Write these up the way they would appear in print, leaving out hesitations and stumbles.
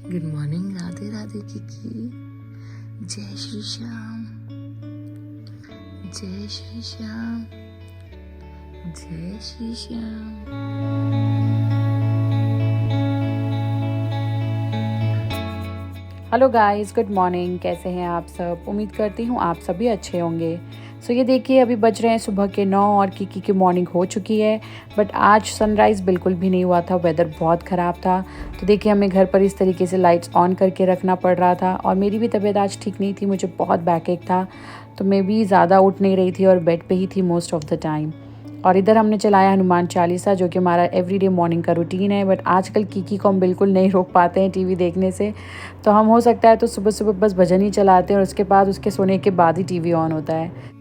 Good morning. Radhe Radhe Kiki. जय श्री श्याम, जय श्री श्याम, जय Shri Shyam. Hello guys, good morning. कैसे हैं आप सब? उम्मीद करती हूँ आप सभी अच्छे होंगे। ये देखिए, अभी बज रहे हैं सुबह के 9 और किकी की मॉर्निंग हो चुकी है। बट आज सनराइज़ बिल्कुल भी नहीं हुआ था, वेदर बहुत ख़राब था। तो देखिए, हमें घर पर इस तरीके से लाइट्स ऑन करके रखना पड़ रहा था। और मेरी भी तबीयत आज ठीक नहीं थी, मुझे बहुत बैक एक था, तो मैं भी ज़्यादा उठ नहीं रही थी और बेड पे ही थी मोस्ट ऑफ द टाइम। और इधर हमने चलाया हनुमान चालीसा, जो कि हमारा एवरीडे मॉर्निंग का रूटीन है। बट आजकल किकी को हम बिल्कुल नहीं रोक पाते हैं टीवी देखने से। तो हम हो सकता है तो सुबह सुबह बस भजन ही चलाते हैं और उसके बाद उसके सोने के बाद ही टीवी ऑन होता है।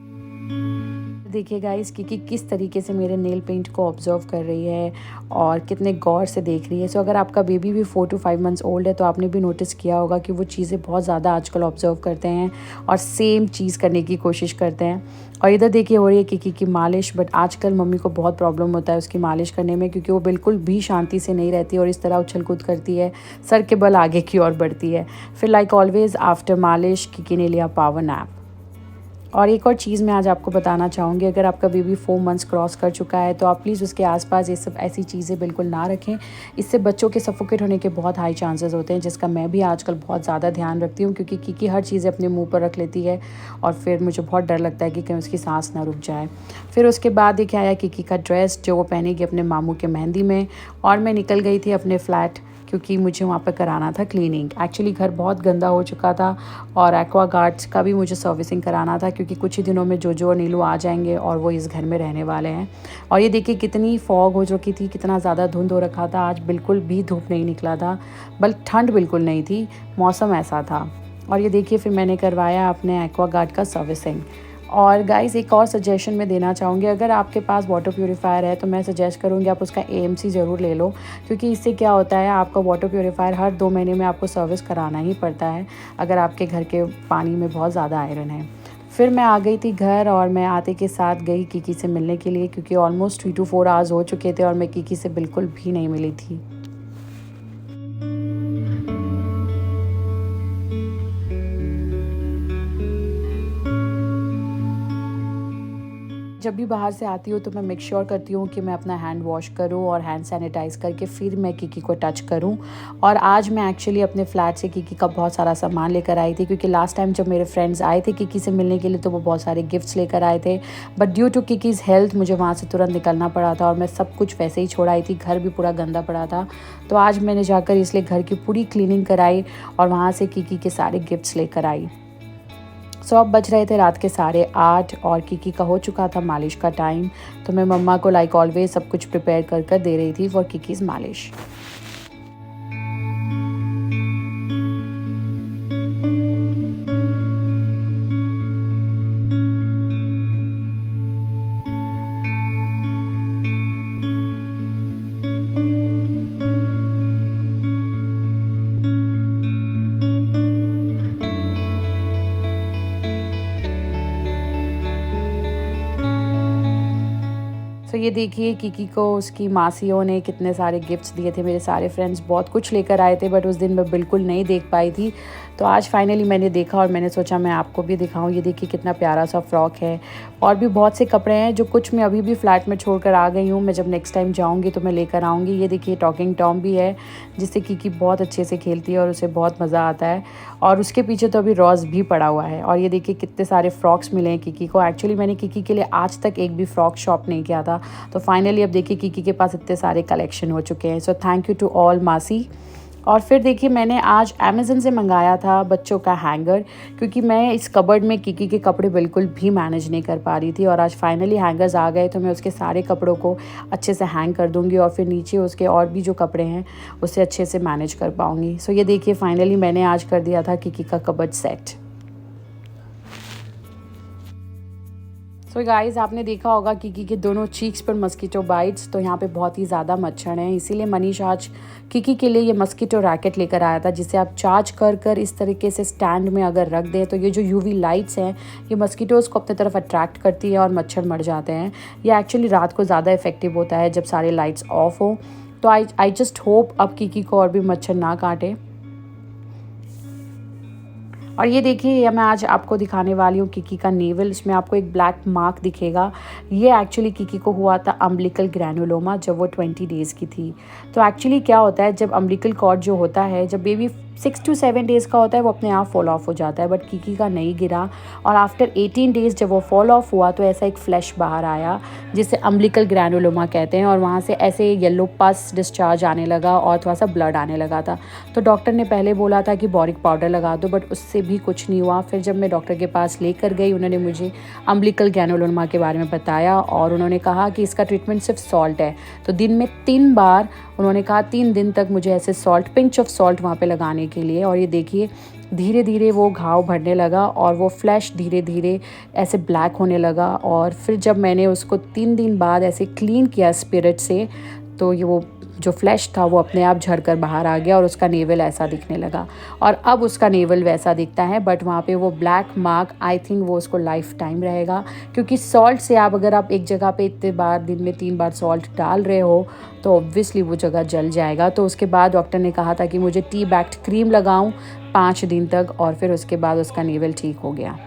देखिए गाइस, किकी किस तरीके से मेरे नेल पेंट को ऑब्जर्व कर रही है और कितने गौर से देख रही है। अगर आपका बेबी भी 4 to 5 मंथ्स ओल्ड है तो आपने भी नोटिस किया होगा कि वो चीज़ें बहुत ज़्यादा आजकल ऑब्जर्व करते हैं और सेम चीज़ करने की कोशिश करते हैं। और इधर देखिए, हो रही है किकी की मालिश। बट आजकल मम्मी को बहुत प्रॉब्लम होता है उसकी मालिश करने में, क्योंकि वो बिल्कुल भी शांति से नहीं रहती और इस तरह उछल कूद करती है, सर के बल आगे की ओर बढ़ती है। फिर लाइक ऑलवेज आफ्टर मालिश किकी ने लिया पावर नैप। और एक और चीज़ मैं आज आपको बताना चाहूँगी, अगर आपका बेबी 4 मंथ्स क्रॉस कर चुका है तो आप प्लीज़ उसके आसपास ये सब ऐसी चीज़ें बिल्कुल ना रखें। इससे बच्चों के सफोकेट होने के बहुत हाई चांसेस होते हैं, जिसका मैं भी आजकल बहुत ज़्यादा ध्यान रखती हूँ, क्योंकि किकी हर चीज़ें अपने मुंह पर रख लेती है और फिर मुझे बहुत डर लगता है कि कहीं उसकी सांस ना रुक जाए। फिर उसके बाद देखिए आया किकी का ड्रेस, जो वो पहनेगी अपने मामू के मेहंदी में। और मैं निकल गई थी अपने फ्लैट, क्योंकि मुझे वहाँ पर कराना था क्लीनिंग। एक्चुअली घर बहुत गंदा हो चुका था और एक्वागार्ड्स का भी मुझे सर्विसिंग कराना था, क्योंकि कुछ ही दिनों में जोजो और नीलू आ जाएंगे और वो इस घर में रहने वाले हैं। और ये देखिए कितनी फॉग हो चुकी थी, कितना ज़्यादा धुंध हो रखा था। आज बिल्कुल भी धूप नहीं निकला था, बल्कि ठंड बिल्कुल नहीं थी, मौसम ऐसा था। और ये देखिए, फिर मैंने करवाया अपने एक्वागार्ड का सर्विसिंग। और गाइस, एक और सजेशन मैं देना चाहूँगी, अगर आपके पास वाटर प्यूरीफायर है तो मैं सजेस्ट करूँगी आप उसका AMC ज़रूर ले लो, क्योंकि इससे क्या होता है, आपका वाटर प्यूरीफायर हर 2 महीने में आपको सर्विस कराना ही पड़ता है, अगर आपके घर के पानी में बहुत ज़्यादा आयरन है। फिर मैं आ गई थी घर और मैं आते के साथ गई किकी से मिलने के लिए, क्योंकि ऑलमोस्ट 3 to 4 आवर्स हो चुके थे और मैं किकी से बिल्कुल भी नहीं मिली थी। जब भी बाहर से आती हूँ तो मैं मेक श्योर करती हूँ कि मैं अपना हैंड वॉश करूँ और हैंड सैनिटाइज़ करके फिर मैं किकी को टच करूँ। और आज मैं एक्चुअली अपने फ्लैट से किकी का बहुत सारा सामान लेकर आई थी, क्योंकि लास्ट टाइम जब मेरे फ्रेंड्स आए थे किकी से मिलने के लिए तो वो बहुत सारे गिफ्ट्स लेकर आए थे। बट ड्यू टू किकीज़ हेल्थ मुझे वहाँ से तुरंत निकलना पड़ा था और मैं सब कुछ वैसे ही छोड़ आई थी। घर भी पूरा गंदा पड़ा था, तो आज मैंने जाकर इसलिए घर की पूरी क्लीनिंग कराई और वहाँ से किकी के सारे गिफ्ट्स लेकर आई। अब बज रहे थे रात के 8:30 और किकी का हो चुका था मालिश का टाइम। तो मैं मम्मा को लाइक ऑलवेज सब कुछ प्रिपेयर कर दे रही थी फॉर किकीज़ मालिश। ये देखिए, किकी को उसकी मासियों ने कितने सारे गिफ्ट्स दिए थे। मेरे सारे फ्रेंड्स बहुत कुछ लेकर आए थे, बट उस दिन मैं बिल्कुल नहीं देख पाई थी। तो आज फाइनली मैंने देखा और मैंने सोचा मैं आपको भी दिखाऊं। ये देखिए कितना प्यारा सा फ्रॉक है और भी बहुत से कपड़े हैं, जो कुछ मैं अभी भी फ्लैट में छोड़कर आ गई हूँ। मैं जब नेक्स्ट टाइम जाऊँगी तो मैं लेकर आऊँगी। ये देखिए टॉकिंग टॉम भी है, जिससे किकी बहुत अच्छे से खेलती है और उसे बहुत मज़ा आता है। और उसके पीछे तो अभी रोज़ भी पड़ा हुआ है। और ये देखिए कितने सारे फ्रॉक्स मिले हैं किकी को। एक्चुअली मैंने किकी के लिए आज तक एक भी फ्रॉक शॉप नहीं किया था, तो फाइनली अब देखिए किकी के पास इतने सारे कलेक्शन हो चुके हैं। थैंक यू टू ऑल मासी। और फिर देखिए, मैंने आज अमेज़न से मंगाया था बच्चों का हैंगर, क्योंकि मैं इस कबर्ड में किकी के कपड़े बिल्कुल भी मैनेज नहीं कर पा रही थी। और आज फाइनली हैंगर्स आ गए, तो मैं उसके सारे कपड़ों को अच्छे से हैंग कर दूंगी और फिर नीचे उसके और भी जो कपड़े हैं उसे अच्छे से मैनेज कर पाऊंगी। ये देखिए फाइनली मैंने आज कर दिया था किकी का कबर्ड सेट। गाइस, आपने देखा होगा किकी के दोनों चीक्स पर मस्कीटो बाइट्स, तो यहाँ पे बहुत ही ज़्यादा मच्छर हैं। इसीलिए मनीष आज किकी के लिए ये मस्कीटो रैकेट लेकर आया था, जिसे आप चार्ज कर इस तरीके से स्टैंड में अगर रख दें तो ये जो UV लाइट्स हैं ये मस्कीटोज़ को अपनी तरफ अट्रैक्ट करती है और मच्छर मर जाते हैं। ये एक्चुअली रात को ज़्यादा इफेक्टिव होता है जब सारे लाइट्स ऑफ हो। तो आई जस्ट होप अब किकी को और भी मच्छर ना काटे। और ये देखिए मैं आज आपको दिखाने वाली हूँ किकी का नेवल। इसमें आपको एक ब्लैक मार्क दिखेगा। ये एक्चुअली किकी को हुआ था अम्बिलिकल ग्रैनुलोमा जब वो 20 डेज़ की थी। तो एक्चुअली क्या होता है, जब अम्बिलिकल कॉर्ड जो होता है, जब बेबी 6 to 7 डेज़ का होता है वो अपने आप फॉल ऑफ हो जाता है, बट किकी का नहीं गिरा। और आफ्टर 18 डेज़ जब वो फॉल ऑफ हुआ तो ऐसा एक फ्लैश बाहर आया जिसे अम्बिलिकल ग्रैनुलोमा कहते हैं, और वहाँ से ऐसे येलो पस डिस्चार्ज आने लगा और थोड़ा सा ब्लड आने लगा था। तो डॉक्टर ने पहले बोला था कि बोरिक पाउडर लगा दो, बट उससे भी कुछ नहीं हुआ। फिर जब मैं डॉक्टर के पास लेकर गई, उन्होंने मुझे अम्बिलिकल ग्रैनुलोमा के बारे में बताया और उन्होंने कहा कि इसका ट्रीटमेंट सिर्फ सॉल्ट है। तो दिन में 3 बार उन्होंने कहा 3 दिन तक मुझे ऐसे सॉल्ट, पिंच ऑफ सॉल्ट वहाँ पे लगाने के लिए। और ये देखिए धीरे धीरे वो घाव भरने लगा और वो फ्लैश धीरे धीरे ऐसे ब्लैक होने लगा। और फिर जब मैंने उसको 3 दिन बाद ऐसे क्लीन किया स्पिरिट से, तो ये वो जो फ्लैश था वो अपने आप झड़ कर बाहर आ गया और उसका नेवल ऐसा दिखने लगा। और अब उसका नेवल वैसा दिखता है, बट वहाँ पे वो ब्लैक मार्क, आई थिंक वो उसको लाइफ टाइम रहेगा। क्योंकि सॉल्ट से अगर आप एक जगह पे इतने बार, दिन में 3 बार सॉल्ट डाल रहे हो, तो ऑब्वियसली वो जगह जल जाएगा। तो उसके बाद डॉक्टर ने कहा था कि मुझे टी बैक्ट क्रीम लगाऊं 5 दिन तक, और फिर उसके बाद उसका नेवल ठीक हो गया।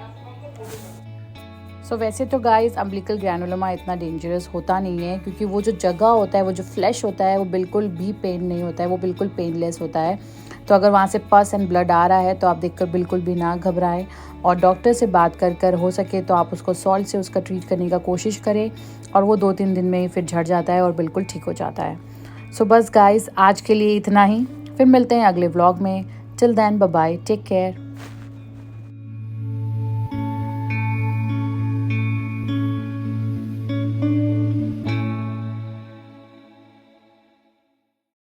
वैसे तो गाइस अम्बिलिकल ग्रैनुलोमा इतना डेंजरस होता नहीं है, क्योंकि वो जो जगह होता है, वो जो फ्लैश होता है, वो बिल्कुल भी पेन नहीं होता है, वो बिल्कुल पेनलेस होता है। तो अगर वहाँ से पस एंड ब्लड आ रहा है तो आप देखकर बिल्कुल भी ना घबराएं, और डॉक्टर से बात कर हो सके तो आप उसको सॉल्ट से उसका ट्रीट करने का कोशिश करें, और वो 2-3 दिन में ही फिर झड़ जाता है और बिल्कुल ठीक हो जाता है। बस गाइस आज के लिए इतना ही, फिर मिलते हैं अगले व्लॉग में। Till then bye bye, take care.